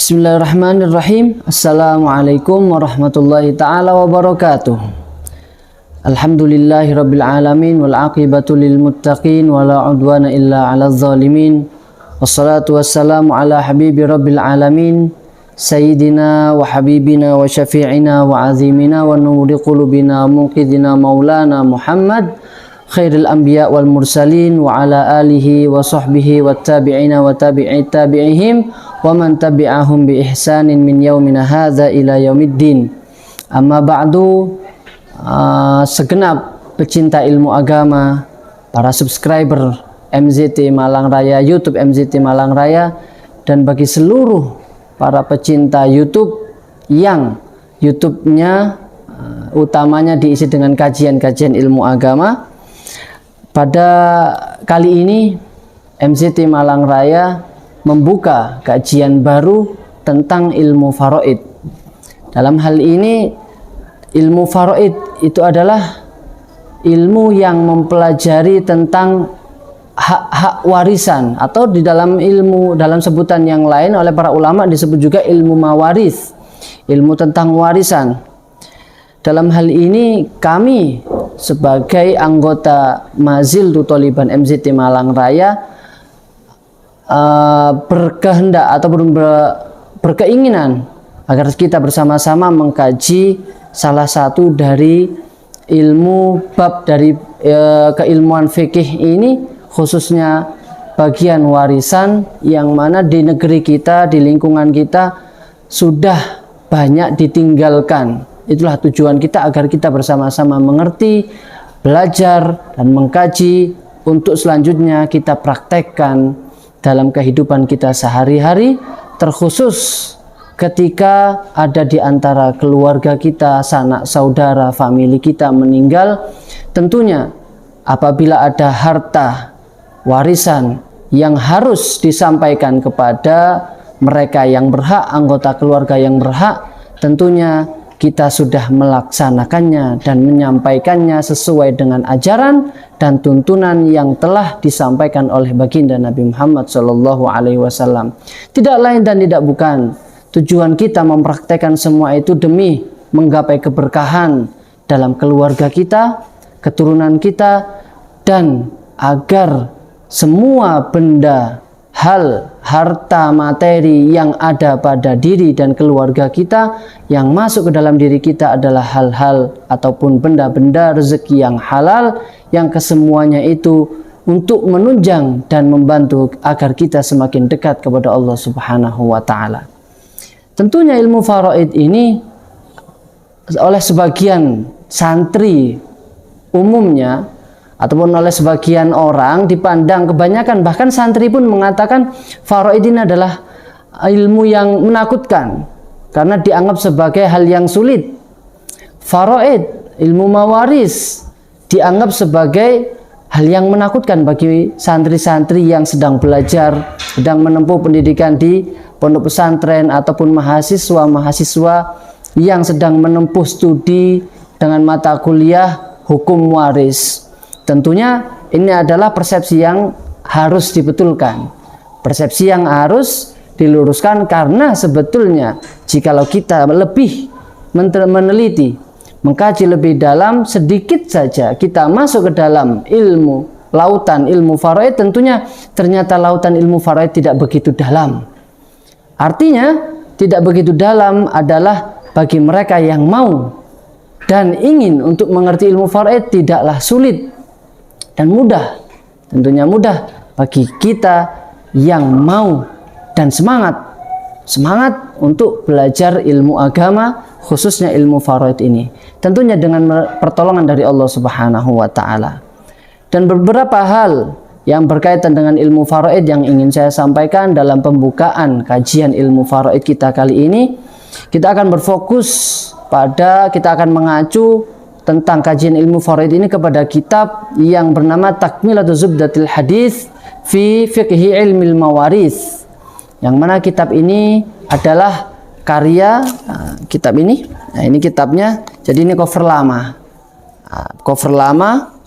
Bismillahirrahmanirrahim. Assalamualaikum warahmatullahi ta'ala wabarakatuh. Alhamdulillahirabbil alamin wal aqibatu lil muttaqin wala udwana illa 'alal zalimin. Wassalatu wassalamu ala habibi rabbil alamin sayyidina wa habibina wa syafi'ina wa azimina wa nuri qulubina muqidina maulana Muhammad khairil anbiya wal mursalin wa ala alihi wa sahbihi wat tabi'ina wa tabi'i tabi'ihim wa man tabi'ahum bi ihsanin min yaumina hadza ila yaumiddin. Amma ba'du, segenap pecinta ilmu agama, para subscriber MZT Malang Raya, YouTube MZT Malang Raya, dan bagi seluruh para pecinta YouTube yang YouTube-nya utamanya diisi dengan kajian-kajian ilmu agama. Pada kali ini MZT Malang Raya membuka kajian baru tentang ilmu faraid. Dalam hal ini, ilmu faraid itu adalah ilmu yang mempelajari tentang hak-hak warisan, atau di dalam ilmu, dalam sebutan yang lain oleh para ulama disebut juga ilmu mawaris, ilmu tentang warisan. Dalam hal ini kami sebagai anggota Mazildu Tholiban MZT Malang Raya berkehendak ataupun berkeinginan agar kita bersama-sama mengkaji salah satu dari ilmu bab dari keilmuan fikih ini, khususnya bagian warisan yang mana di negeri kita, di lingkungan kita sudah banyak ditinggalkan. Itulah tujuan kita, agar kita bersama-sama mengerti, belajar, dan mengkaji untuk selanjutnya kita praktekkan dalam kehidupan kita sehari-hari, terkhusus ketika ada di antara keluarga kita, sanak saudara, famili kita meninggal. Tentunya apabila ada harta warisan yang harus disampaikan kepada mereka yang berhak, anggota keluarga yang berhak, tentunya kita sudah melaksanakannya dan menyampaikannya sesuai dengan ajaran dan tuntunan yang telah disampaikan oleh baginda Nabi Muhammad SAW. Tidak lain dan tidak bukan, tujuan kita mempraktekkan semua itu demi menggapai keberkahan dalam keluarga kita, keturunan kita, dan agar semua benda, hal, harta, materi yang ada pada diri dan keluarga kita, yang masuk ke dalam diri kita adalah hal-hal ataupun benda-benda rezeki yang halal, yang kesemuanya itu untuk menunjang dan membantu agar kita semakin dekat kepada Allah Subhanahu wa Ta'ala. Tentunya ilmu faraid ini oleh sebagian santri umumnya ataupun oleh sebagian orang dipandang, kebanyakan bahkan santri pun mengatakan faraid ini adalah ilmu yang menakutkan karena dianggap sebagai hal yang sulit. Faraid, ilmu mawaris, dianggap sebagai hal yang menakutkan bagi santri-santri yang sedang belajar, sedang menempuh pendidikan di pondok pesantren ataupun mahasiswa-mahasiswa yang sedang menempuh studi dengan mata kuliah hukum waris. Tentunya ini adalah persepsi yang harus dibetulkan, persepsi yang harus diluruskan, karena sebetulnya jikalau kita lebih meneliti, mengkaji lebih dalam, sedikit saja kita masuk ke dalam ilmu, lautan ilmu faraid, tentunya ternyata lautan ilmu faraid tidak begitu dalam. Artinya tidak begitu dalam adalah bagi mereka yang mau dan ingin untuk mengerti ilmu faraid tidaklah sulit dan mudah. Tentunya mudah bagi kita yang mau dan semangat untuk belajar ilmu agama, khususnya ilmu faraid ini. Tentunya dengan pertolongan dari Allah Subhanahu wa Ta'ala. Dan beberapa hal yang berkaitan dengan ilmu faraid yang ingin saya sampaikan dalam pembukaan kajian ilmu faraid kita kali ini. Kita akan berfokus kita akan mengacu tentang kajian ilmu faraid ini kepada kitab yang bernama Takmilatu Zubdatil Hadis fi Fiqhi Ilmil Mawaris, yang mana kitab ini adalah karya kitab ini. Nah, ini kitabnya. Jadi ini cover lama. Cover lama,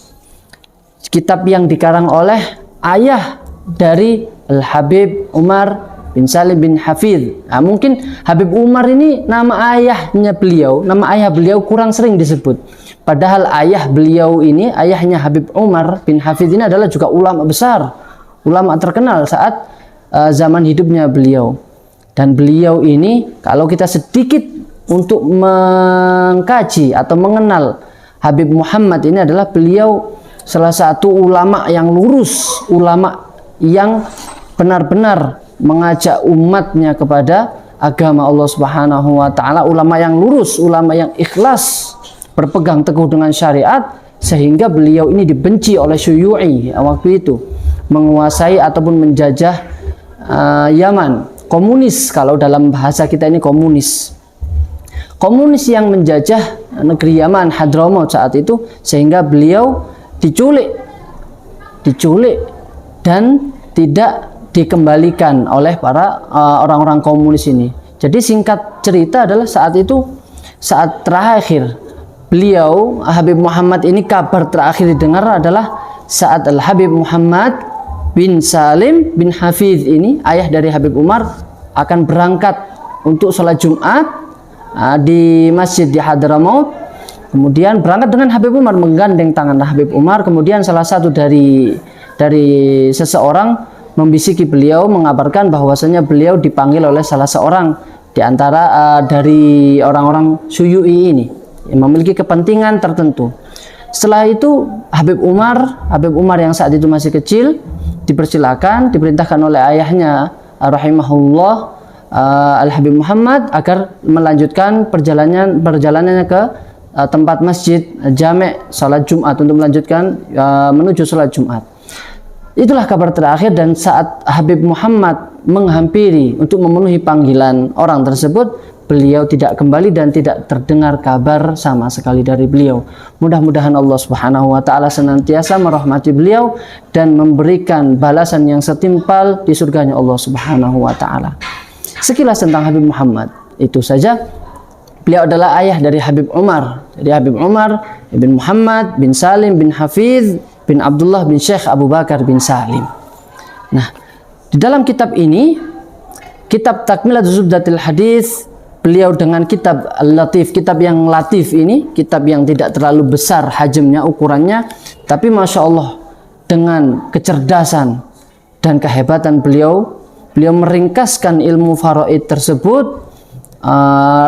kitab yang dikarang oleh ayah dari Al-Habib Umar bin Salim bin Hafidh. Nah, mungkin Habib Umar ini nama ayahnya beliau, nama ayah beliau kurang sering disebut. Padahal ayah beliau ini, ayahnya Habib Umar bin Hafidh ini adalah juga ulama besar, ulama terkenal saat zaman hidupnya beliau. Dan beliau ini kalau kita sedikit untuk mengkaji atau mengenal Habib Muhammad ini, adalah beliau salah satu ulama yang lurus, ulama yang benar-benar mengajak umatnya kepada agama Allah Subhanahu wa taala, ulama yang lurus, ulama yang ikhlas, berpegang teguh dengan syariat, sehingga beliau ini dibenci oleh Syuyu'i waktu itu, menguasai ataupun menjajah Yaman, komunis, kalau dalam bahasa kita ini komunis yang menjajah negeri Yaman, Hadramaut saat itu, sehingga beliau diculik dan tidak dikembalikan oleh para orang-orang komunis ini. Jadi singkat cerita adalah saat itu, saat terakhir beliau Habib Muhammad ini, kabar terakhir didengar adalah saat Al-Habib Muhammad bin Salim bin Hafidh ini, ayah dari Habib Umar, akan berangkat untuk sholat Jumat di masjid di Hadramaut. Kemudian berangkat dengan Habib Umar, menggandeng tangan Habib Umar. Kemudian salah satu dari seseorang membisiki beliau, mengabarkan bahwasanya beliau dipanggil oleh salah seorang di antara dari orang-orang Syuyu'i ini yang memiliki kepentingan tertentu. Setelah itu Habib Umar yang saat itu masih kecil, dipersilakan, diperintahkan oleh ayahnya rahimahullah, Al-Habib Muhammad, agar melanjutkan perjalanannya ke tempat masjid Jami' salat Jumat, untuk melanjutkan menuju salat Jumat. Itulah kabar terakhir, dan saat Habib Muhammad menghampiri untuk memenuhi panggilan orang tersebut, beliau tidak kembali dan tidak terdengar kabar sama sekali dari beliau. Mudah-mudahan Allah Subhanahu wa taala senantiasa merahmati beliau dan memberikan balasan yang setimpal di surganya Allah Subhanahu wa taala. Sekilas tentang Habib Muhammad, itu saja. Beliau adalah ayah dari Habib Umar, bin Muhammad bin Salim bin Hafidh bin Abdullah bin Syekh Abu Bakar bin Salim. Nah, di dalam kitab ini, kitab Takmilatul Zubdatil Hadits, beliau dengan kitab Al-Latif, kitab yang latif ini, kitab yang tidak terlalu besar hajamnya, ukurannya, tapi Masya Allah dengan kecerdasan dan kehebatan beliau meringkaskan ilmu faraid tersebut,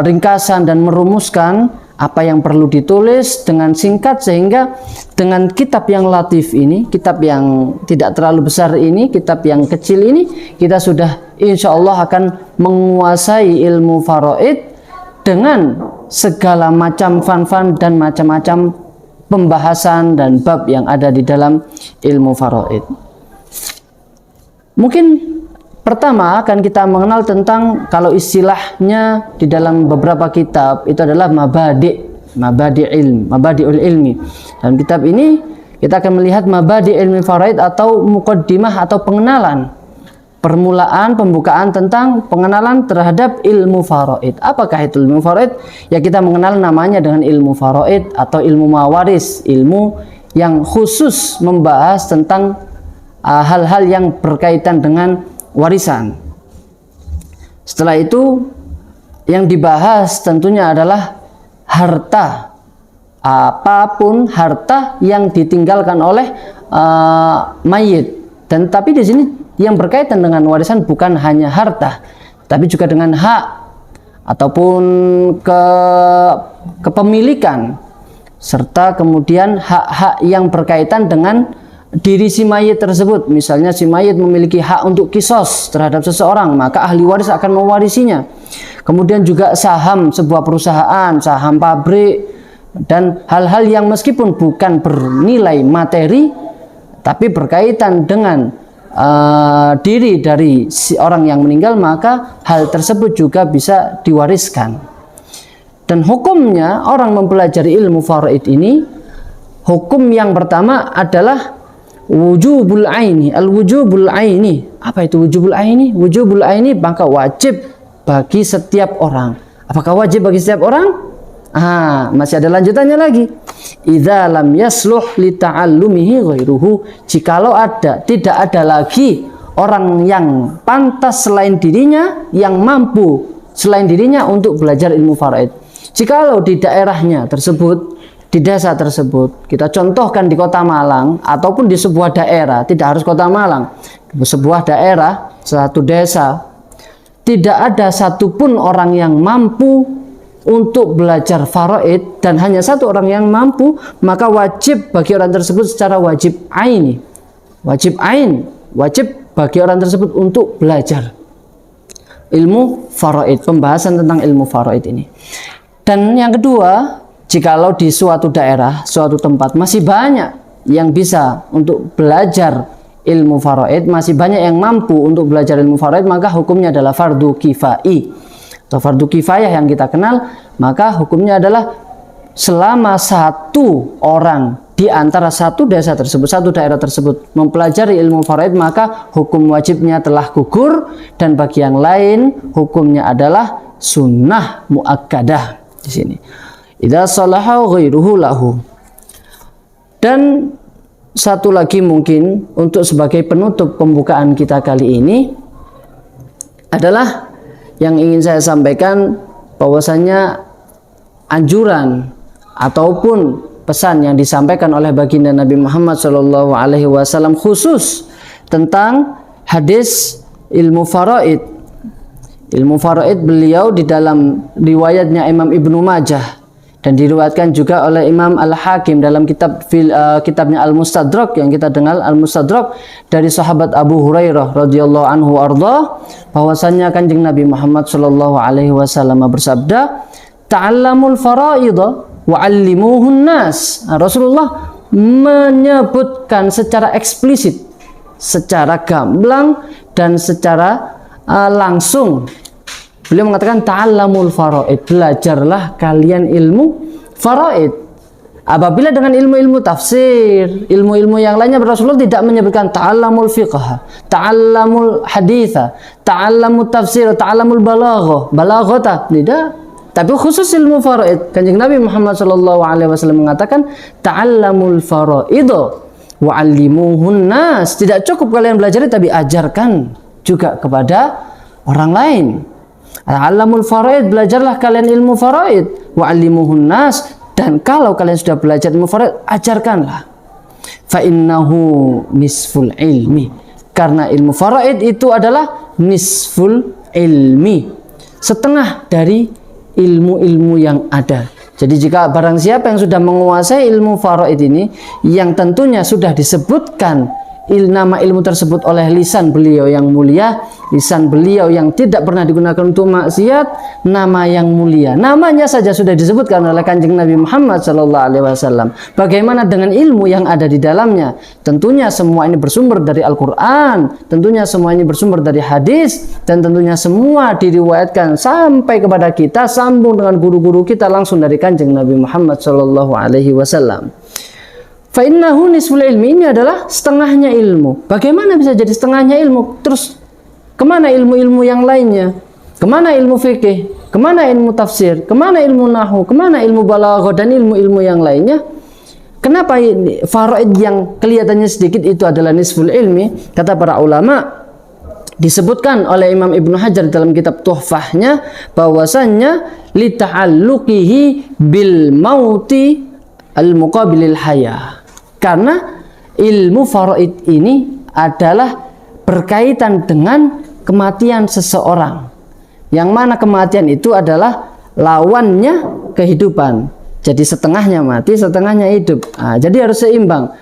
ringkasan dan merumuskan apa yang perlu ditulis dengan singkat, sehingga dengan kitab yang latif ini, kitab yang tidak terlalu besar ini, kitab yang kecil ini, kita sudah insya Allah akan menguasai ilmu faraid dengan segala macam fan-fan dan macam-macam pembahasan dan bab yang ada di dalam ilmu faraid. Mungkin pertama akan kita mengenal tentang, kalau istilahnya di dalam beberapa kitab itu adalah mabadi'ul ilmi. Dalam kitab ini kita akan melihat mabadi' ilmi faraid atau muqaddimah atau pengenalan, permulaan, pembukaan tentang pengenalan terhadap ilmu faraid. Apakah itu ilmu faraid? Ya, kita mengenal namanya dengan ilmu faraid atau ilmu mawaris, ilmu yang khusus membahas tentang hal-hal yang berkaitan dengan warisan. Setelah itu yang dibahas tentunya adalah harta, apapun harta yang ditinggalkan oleh mayit. Dan tapi di sini yang berkaitan dengan warisan bukan hanya harta, tapi juga dengan hak ataupun kepemilikan, serta kemudian hak-hak yang berkaitan dengan diri si mayit tersebut. Misalnya si mayit memiliki hak untuk kisos terhadap seseorang, maka ahli waris akan mewarisinya. Kemudian juga saham sebuah perusahaan, saham pabrik, dan hal-hal yang meskipun bukan bernilai materi, tapi berkaitan dengan diri dari si orang yang meninggal, maka hal tersebut juga bisa diwariskan. Dan hukumnya orang mempelajari ilmu faraid ini, hukum yang pertama adalah wujubul aini. Al-wujubul aini. Apa itu wujubul aini? Wujubul aini maka wajib bagi setiap orang. Apakah wajib bagi setiap orang? Masih ada lanjutannya lagi. Idza lam yasluh li ta'allumihi ghairuhu. Jikalau tidak ada lagi orang yang pantas selain dirinya, yang mampu selain dirinya untuk belajar ilmu faraid. Jikalau di daerahnya tersebut, di desa tersebut, kita contohkan di Kota Malang ataupun di sebuah daerah, tidak harus Kota Malang, sebuah daerah, satu desa, tidak ada satupun orang yang mampu untuk belajar faraid dan hanya satu orang yang mampu, maka wajib bagi orang tersebut secara wajib ain, wajib bagi orang tersebut untuk belajar ilmu faraid, pembahasan tentang ilmu faraid ini. Dan yang kedua, jikalau di suatu daerah, suatu tempat masih banyak yang bisa untuk belajar ilmu faraid, masih banyak yang mampu untuk belajar ilmu faraid, maka hukumnya adalah fardu kifai atau fardu kifayah yang kita kenal. Maka hukumnya adalah selama satu orang di antara satu desa tersebut, satu daerah tersebut mempelajari ilmu faraid, maka hukum wajibnya telah gugur, dan bagi yang lain hukumnya adalah sunnah muakkadah di sini. Idza salaha ghairuhu lahu. Dan satu lagi mungkin untuk sebagai penutup pembukaan kita kali ini adalah yang ingin saya sampaikan, bahwasanya anjuran ataupun pesan yang disampaikan oleh baginda Nabi Muhammad SAW khusus tentang hadis ilmu faraid. Ilmu faraid beliau di dalam riwayatnya Imam Ibnu Majah dan diriwayatkan juga oleh Imam Al-Hakim dalam kitabnya Al-Mustadrak yang kita dengar Al-Mustadrak dari sahabat Abu Hurairah radhiyallahu anhu arda, bahwasanya Kanjeng Nabi Muhammad SAW bersabda, ta'allamul faraidah wa'allimuhun nas. Rasulullah menyebutkan secara eksplisit, secara gamblang dan secara langsung. Beliau mengatakan ta'allamul faraid, belajarlah kalian ilmu faraid. Apabila dengan ilmu-ilmu tafsir, ilmu-ilmu yang lainnya, Rasulullah tidak menyebutkan ta'allamul fiqh, ta'allamul haditha, ta'allamul tafsir, ta'allamul balaghah, tidak. Tapi khusus ilmu faraid, Kanjeng Nabi Muhammad SAW mengatakan ta'allamul faraid wa'allimuhun nas. Tidak cukup kalian belajar, tapi ajarkan juga kepada orang lain. Ta'allamul faraid, belajarlah kalian ilmu faraid, wa'allimuhun nas, dan kalau kalian sudah belajar ilmu faraid, ajarkanlah. Fa innahu nisful ilmi, karena ilmu faraid itu adalah nisful ilmi, setengah dari ilmu-ilmu yang ada. Jadi jika barang siapa yang sudah menguasai ilmu faraid ini, yang tentunya sudah disebutkan nama ilmu tersebut oleh lisan beliau yang mulia, lisan beliau yang tidak pernah digunakan untuk maksiat, nama yang mulia, namanya saja sudah disebutkan oleh Kanjeng Nabi Muhammad SAW. Bagaimana dengan ilmu yang ada di dalamnya? Tentunya semua ini bersumber dari Al-Quran, tentunya semua ini bersumber dari hadis, dan tentunya semua diriwayatkan sampai kepada kita, sambung dengan guru-guru kita langsung dari Kanjeng Nabi Muhammad SAW. Fa innahu nisful ilmi, ini adalah setengahnya ilmu. Bagaimana bisa jadi setengahnya ilmu? Terus kemana ilmu-ilmu yang lainnya? Kemana ilmu fikih? Kemana ilmu tafsir? Kemana ilmu nahwu? Kemana ilmu balaghah dan ilmu-ilmu yang lainnya? Kenapa faraid yang kelihatannya sedikit itu adalah nisful ilmi? Kata para ulama, disebutkan oleh Imam Ibnu Hajar dalam kitab Tuhfahnya, bahwasannya li ta'alluqihi bil mauti al muqabilil hayah. Karena ilmu faraid ini adalah berkaitan dengan kematian seseorang, yang mana kematian itu adalah lawannya kehidupan. Jadi setengahnya mati, setengahnya hidup. Jadi harus seimbang.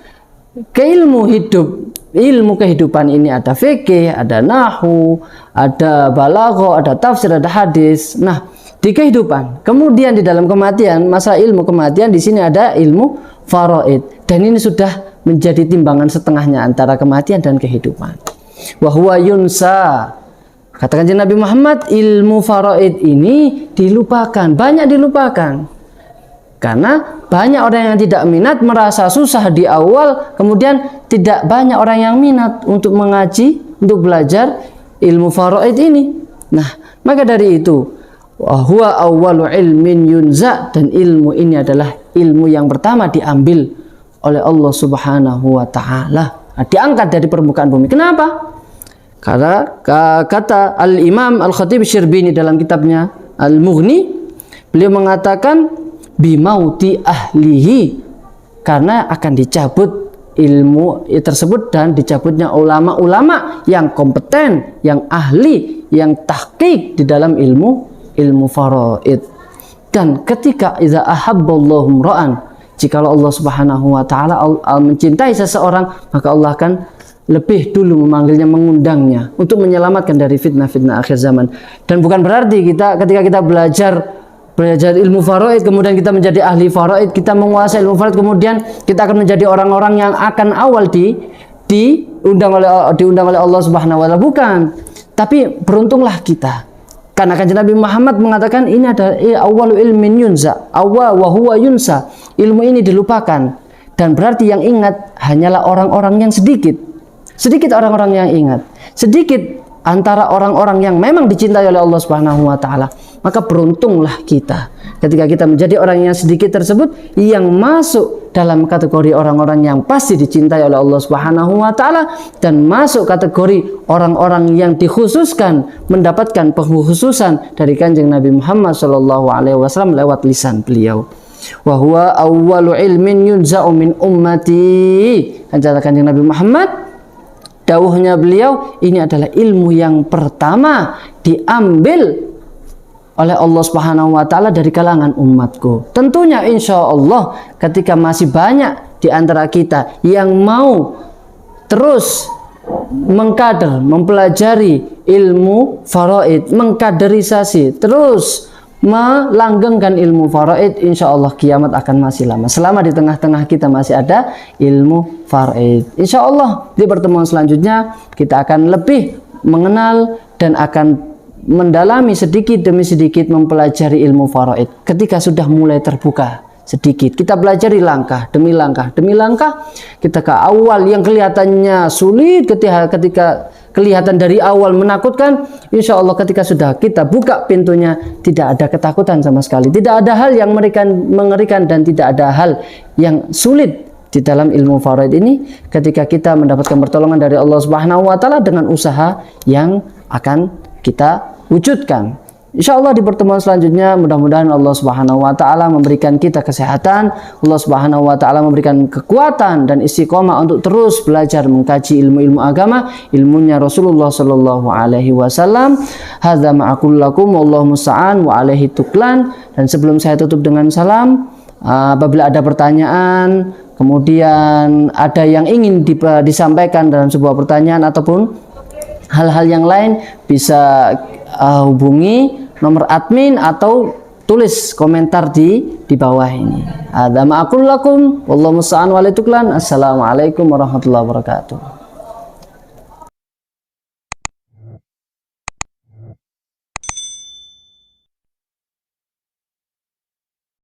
Ilmu kehidupan ini ada fikih, ada nahwu, ada balaghah, ada tafsir, ada hadis. Nah, di kehidupan, kemudian di dalam kematian, masa ilmu kematian, di sini ada ilmu faraid, dan ini sudah menjadi timbangan setengahnya antara kematian dan kehidupan. Wa huwa yunsa, katakan Nabi Muhammad, ilmu faraid ini dilupakan, banyak dilupakan, karena banyak orang yang tidak minat, merasa susah di awal, kemudian tidak banyak orang yang minat untuk mengaji, untuk belajar ilmu faraid ini. Nah, maka dari itu, wa huwa awwalu ilmin yunza, dan ilmu ini adalah ilmu yang pertama diambil oleh Allah Subhanahu wa taala. Diangkat dari permukaan bumi. Kenapa? Karena kata Al-Imam Al-Khatib Syirbini dalam kitabnya Al-Mughni, beliau mengatakan bimauti ahlihi, karena akan dicabut ilmu tersebut dan dicabutnya ulama-ulama yang kompeten, yang ahli, yang tahqiq di dalam ilmu faraid. Dan ketika idza ahabballahu ra'an, jikalau Allah Subhanahu wa taala mencintai seseorang, maka Allah akan lebih dulu memanggilnya, mengundangnya untuk menyelamatkan dari fitnah-fitnah akhir zaman. Dan bukan berarti ketika kita belajar ilmu faraid kemudian kita menjadi ahli faraid, kita menguasai ilmu faraid, kemudian kita akan menjadi orang-orang yang akan awal diundang oleh Allah Subhanahu wa taala. Bukan. Tapi beruntunglah kita. Karena Kanjeng Nabi Muhammad mengatakan ini adalah awwalu ilmin yunsa, wa huwa yunsa. Ilmu ini dilupakan, dan berarti yang ingat hanyalah orang-orang yang sedikit. Sedikit orang-orang yang ingat. Sedikit antara orang-orang yang memang dicintai oleh Allah Subhanahu wa taala. Maka beruntunglah kita ketika kita menjadi orang yang sedikit tersebut, yang masuk dalam kategori orang-orang yang pasti dicintai oleh Allah Subhanahu wa taala, dan masuk kategori orang-orang yang dikhususkan mendapatkan pengkhususan dari Kanjeng Nabi Muhammad sallallahu alaihi wasallam lewat lisan beliau. Wa huwa awwalu ilmin yunza'u min ummati. Kanjeng Nabi Muhammad, dawuhnya beliau, ini adalah ilmu yang pertama diambil oleh Allah Subhanahu wa taala dari kalangan umatku. Tentunya insya Allah ketika masih banyak di antara kita yang mau terus mengkader, mempelajari ilmu faraid, mengkaderisasi, terus melanggengkan ilmu faraid, insya Allah kiamat akan masih lama. Selama di tengah-tengah kita masih ada ilmu faraid, insya Allah di pertemuan selanjutnya kita akan lebih mengenal dan akan mendalami sedikit demi sedikit mempelajari ilmu faraid. Ketika sudah mulai terbuka sedikit, kita pelajari langkah demi langkah demi langkah. Kita ke awal yang kelihatannya sulit, ketika kelihatan dari awal menakutkan, insya Allah ketika sudah kita buka pintunya, tidak ada ketakutan sama sekali, tidak ada hal yang mengerikan dan tidak ada hal yang sulit di dalam ilmu faraid ini, ketika kita mendapatkan pertolongan dari Allah Subhanahu wa taala dengan usaha yang akan kita wujudkan. Insya Allah di pertemuan selanjutnya mudah-mudahan Allah Subhanahu wa taala memberikan kita kesehatan, Allah Subhanahu wa taala memberikan kekuatan dan istiqomah untuk terus belajar mengkaji ilmu-ilmu agama, ilmunya Rasulullah sallallahu alaihi wasallam. Hadza ma'aqul lakum wallahu musta'an wa alaihi tuklan. Dan sebelum saya tutup dengan salam, apabila ada pertanyaan, kemudian ada yang ingin disampaikan dalam sebuah pertanyaan ataupun hal-hal yang lain, bisa hubungi nomor admin atau tulis komentar di bawah ini. Hadza ma'aqul lakum wallahu musta'an wa alaihi tuklan. Assalamualaikum warahmatullahi wabarakatuh.